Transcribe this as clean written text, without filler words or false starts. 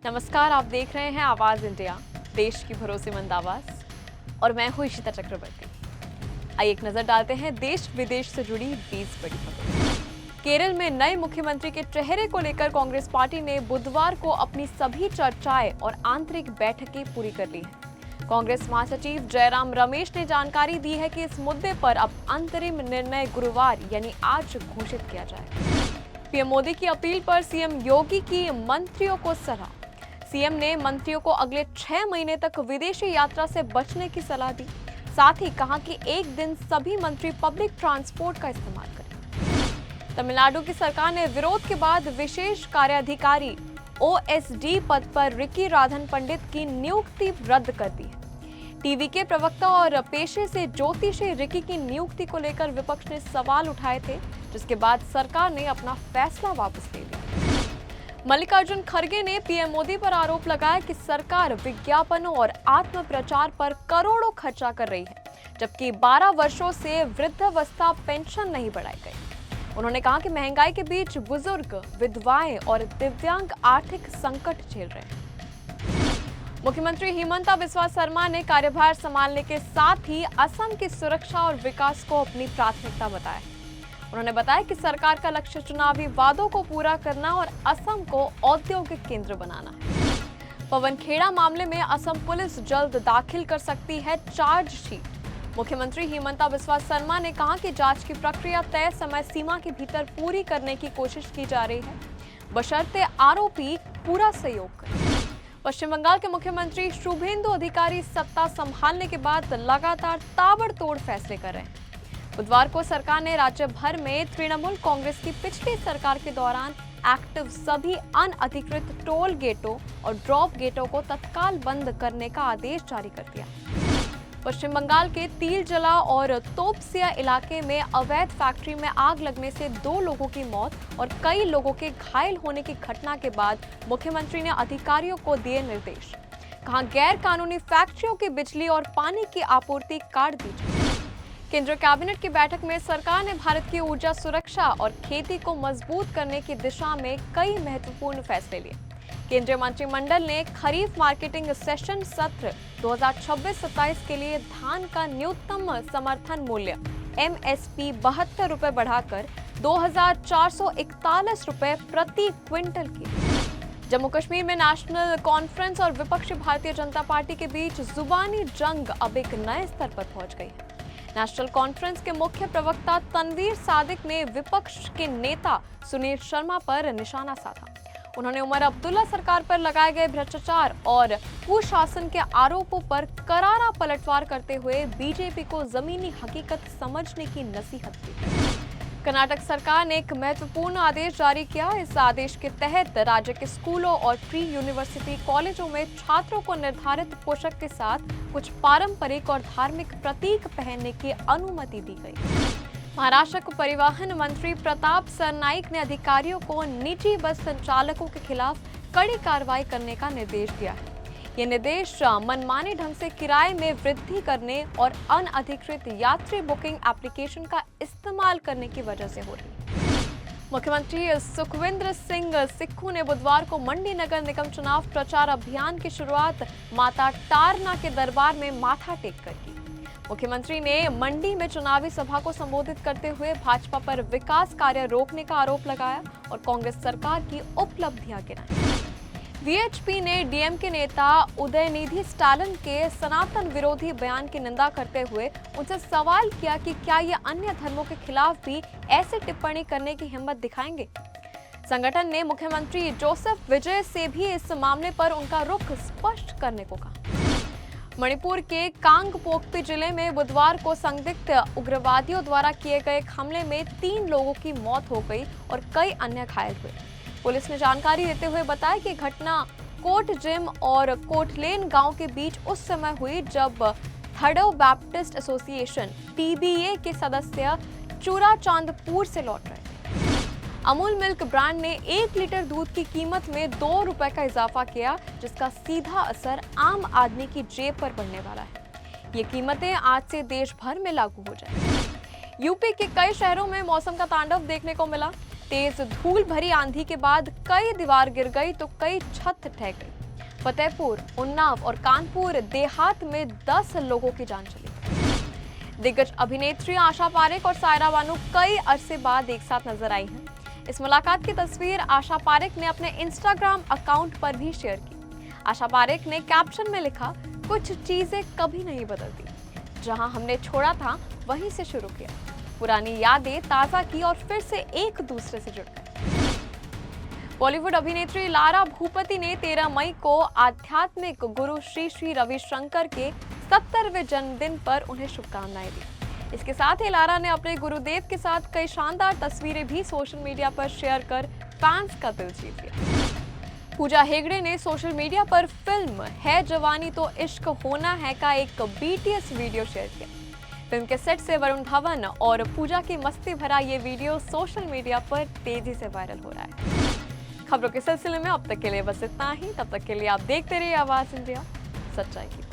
नमस्कार, आप देख रहे हैं आवाज इंडिया, देश की भरोसेमंद आवाज। और मैं हूं इशिता चक्रवर्ती। आइए एक नजर डालते हैं देश विदेश से जुड़ी 20 बड़ी खबरों। केरल में नए मुख्यमंत्री के चेहरे को लेकर कांग्रेस पार्टी ने बुधवार को अपनी सभी चर्चाएं और आंतरिक बैठकें पूरी कर ली हैं। कांग्रेस महासचिव जयराम रमेश ने जानकारी दी है कि इस मुद्दे पर अब अंतरिम निर्णय गुरुवार यानी आज घोषित किया जाएगा। पीएम मोदी की अपील पर सीएम योगी की मंत्रियों को सलाह। सीएम ने मंत्रियों को अगले 6 महीने तक विदेशी यात्रा से बचने की सलाह दी। साथ ही कहा कि एक दिन सभी मंत्री पब्लिक ट्रांसपोर्ट का इस्तेमाल करें। तमिलनाडु की सरकार ने विरोध के बाद विशेष कार्याधिकारी ओएसडी पद पर रिकी राधन पंडित की नियुक्ति रद्द कर दी है। टीवी के प्रवक्ता और पेशे से ज्योतिषी रिकी की नियुक्ति को लेकर विपक्ष ने सवाल उठाए थे, जिसके बाद सरकार ने अपना फैसला वापस ले लिया। मल्लिकार्जुन खड़गे ने पीएम मोदी पर आरोप लगाया कि सरकार विज्ञापनों और आत्म प्रचार पर करोड़ों खर्चा कर रही है, जबकि 12 वर्षों से वृद्धावस्था पेंशन नहीं बढ़ाई गई। उन्होंने कहा कि महंगाई के बीच बुजुर्ग, विधवाएं और दिव्यांग आर्थिक संकट झेल रहे हैं। मुख्यमंत्री हिमंता बिस्वा शर्मा ने कार्यभार संभालने के साथ ही असम की सुरक्षा और विकास को अपनी प्राथमिकता बताया। उन्होंने बताया कि सरकार का लक्ष्य चुनावी वादों को पूरा करना और असम को औद्योगिक केंद्र बनाना है। पवनखेड़ा मामले में असम पुलिस जल्द दाखिल कर सकती है चार्जशीट। मुख्यमंत्री हिमंता बिस्वा शर्मा ने कहा कि जांच की प्रक्रिया तय समय सीमा के भीतर पूरी करने की कोशिश की जा रही है, बशर्ते आरोपी पूरा सहयोग करें। पश्चिम बंगाल के मुख्यमंत्री शुभेंदु अधिकारी सत्ता संभालने के बाद लगातार ताबड़तोड़ फैसले कर रहे हैं। बुधवार को सरकार ने राज्य भर में तृणमूल कांग्रेस की पिछली सरकार के दौरान एक्टिव सभी अनअधिकृत टोल गेटों और ड्रॉप गेटों को तत्काल बंद करने का आदेश जारी कर दिया। पश्चिम बंगाल के तिलजला और तोपसिया इलाके में अवैध फैक्ट्री में आग लगने से 2 लोगों की मौत और कई लोगों के घायल होने की घटना के बाद मुख्यमंत्री ने अधिकारियों को दिए निर्देश। कहा, गैर कानूनी फैक्ट्रियों की बिजली और पानी की आपूर्ति काट दी जाए। केंद्रीय कैबिनेट की बैठक में सरकार ने भारत की ऊर्जा सुरक्षा और खेती को मजबूत करने की दिशा में कई महत्वपूर्ण फैसले लिए। केंद्रीय मंत्रिमंडल ने खरीफ मार्केटिंग सेशन सत्र 2026-27 के लिए धान का न्यूनतम समर्थन मूल्य MSP 72 रुपए बढ़ाकर 2441 रुपए प्रति क्विंटल की। जम्मू कश्मीर में नेशनल कॉन्फ्रेंस और विपक्षी भारतीय जनता पार्टी के बीच जुबानी जंग अब एक नए स्तर पर पहुंच गई है। नेशनल कॉन्फ्रेंस के मुख्य प्रवक्ता तनवीर सादिक ने विपक्ष के नेता सुनील शर्मा पर निशाना साधा। उन्होंने उमर अब्दुल्ला सरकार पर लगाए गए भ्रष्टाचार और कुशासन के आरोपों पर करारा पलटवार करते हुए बीजेपी को जमीनी हकीकत समझने की नसीहत दी। कर्नाटक सरकार ने एक महत्वपूर्ण आदेश जारी किया। इस आदेश के तहत राज्य के स्कूलों और प्री यूनिवर्सिटी कॉलेजों में छात्रों को निर्धारित पोशाक के साथ कुछ पारंपरिक और धार्मिक प्रतीक पहनने की अनुमति दी गई। महाराष्ट्र के परिवहन मंत्री प्रताप सरनाइक ने अधिकारियों को निजी बस संचालकों के खिलाफ कड़ी कार्रवाई करने का निर्देश दिया है। ये निर्देश मनमाने ढंग से किराए में वृद्धि करने और अनअधिकृत यात्री बुकिंग एप्लीकेशन का इस्तेमाल करने की वजह से हो रही है। मुख्यमंत्री सुखविंदर सिंह सिक्खू ने बुधवार को मंडी नगर निगम चुनाव प्रचार अभियान की शुरुआत माता टारना के दरबार में माथा टेक कर की। मुख्यमंत्री ने मंडी में चुनावी सभा को संबोधित करते हुए भाजपा पर विकास कार्य रोकने का आरोप लगाया और कांग्रेस सरकार की उपलब्धियां गिनाई। वीएचपी ने डीएमके नेता उदयनिधि स्टालिन के सनातन विरोधी बयान की निंदा करते हुए उनसे सवाल किया कि क्या ये अन्य धर्मों के खिलाफ भी ऐसी टिप्पणी करने की हिम्मत दिखाएंगे। संगठन ने मुख्यमंत्री जोसेफ विजय से भी इस मामले पर उनका रुख स्पष्ट करने को कहा। मणिपुर के कांगपोकपी जिले में बुधवार को संदिग्ध उग्रवादियों द्वारा किए गए हमले में 3 लोगों की मौत हो गई और कई अन्य घायल हुए। पुलिस ने जानकारी देते हुए बताया कि घटना कोट जिम और कोटलेन गांव के बीच उस समय हुई जब थडो बैप्टिस्ट एसोसिएशन TBA के सदस्य चूराचांदपुर से लौट रहे थे। अमूल मिल्क ब्रांड ने 1 लीटर दूध की कीमत में 2 रुपए का इजाफा किया, जिसका सीधा असर आम आदमी की जेब पर पड़ने वाला है। ये कीमतें आज से देश भर में लागू हो जाएंगी। यूपी के कई शहरों में मौसम का तांडव देखने को मिला। तेज धूल भरी आंधी के बाद कई दीवार गिर गई तो कई छत ढह गई। फतेहपुर, उन्नाव और कानपुर देहात में 10 लोगों की जान चली। दिग्गज अभिनेत्री आशा पारेख और सायरा बानू कई अरसे बाद एक साथ नजर आई हैं। इस मुलाकात की तस्वीर आशा पारेख ने अपने इंस्टाग्राम अकाउंट पर भी शेयर की। आशा पारेख ने कैप्शन में लिखा, कुछ चीजें कभी नहीं बदलती, जहां हमने छोड़ा था वहीं से शुरू किया, पुरानी यादें ताजा की और फिर से एक दूसरे से जुड़ गए। बॉलीवुड अभिनेत्री लारा भूपति ने 13 मई को आध्यात्मिक गुरु श्री श्री रविशंकर के 70वें जन्मदिन पर उन्हें शुभकामनाएं दी। इसके साथ ही लारा ने अपने गुरुदेव के साथ कई शानदार तस्वीरें भी सोशल मीडिया पर शेयर कर फैंस का दिल जीत लिया। पूजा हेगड़े ने सोशल मीडिया पर फिल्म है जवानी तो इश्क होना है का एक BTS वीडियो शेयर किया। फिल्म के सेट से वरुण धवन और पूजा की मस्ती भरा ये वीडियो सोशल मीडिया पर तेजी से वायरल हो रहा है। खबरों के सिलसिले में अब तक के लिए बस इतना ही। तब तक के लिए आप देखते रहिए आवाज इंडिया, सच्चाई की।